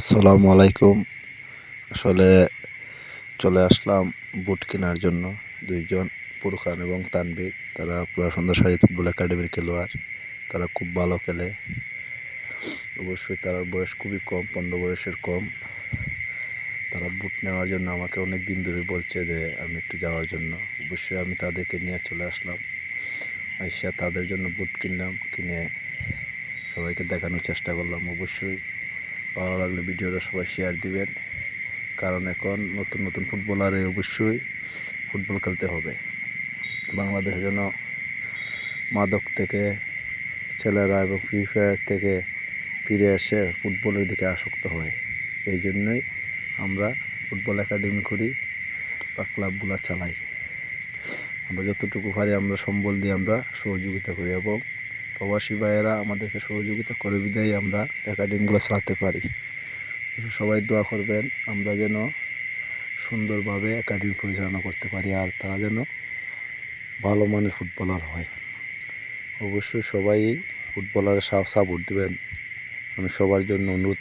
আসসালামু আলাইকুম। আসলে চলে আসলাম বুট কেনার জন্য। দুইজন ফুরকান এবং তানভীর, তারা পুরা সন্ধ্যা শহীদ ফুটবল একাডেমির খেলোয়াড়। তারা খুব ভালো খেলে। অবশ্যই তার বয়স খুবই কম, 15 বয়সের কম। তারা বুট নেওয়ার জন্য আমাকে অনেক দিন ধরে বলছে যে আমি একটু যাওয়ার জন্য। অবশ্যই আমি তাদেরকে নিয়ে চলে আসলাম। আইসা তাদের জন্য বুট কিনলাম, কিনে সবাইকে দেখানোর চেষ্টা করলাম। অবশ্যই ভালো লাগলে ভিডিওটা সবাই শেয়ার দিবেন, কারণ এখন নতুন নতুন ফুটবলারে অবশ্যই ফুটবল খেলতে হবে। বাংলাদেশের জন্য মাদক থেকে ছেলেরা এবং ফ্রি ফায়ার থেকে ফিরে এসে ফুটবলের দিকে আসক্ত হয়। এই জন্যই আমরা ফুটবল একাডেমি করি বা ক্লাবগুলো চালাই। আমরা যতটুকু পারি আমরা সম্বল দিয়ে আমরা সহযোগিতা করি, এবং প্রবাসী ভাইয়েরা আমাদেরকে সহযোগিতা করে বিদায় আমরা একাডেমিগুলো চালাতে পারি। সবাই দোয়া করবেন আমরা যেন সুন্দরভাবে একাডেমি পরিচালনা করতে পারি, আর তারা যেন ভালো মানের ফুটবলার হয়। অবশ্যই সবাই ফুটবলারের সাপোর্ট দেবেন, আমি সবার জন্য অনুরোধ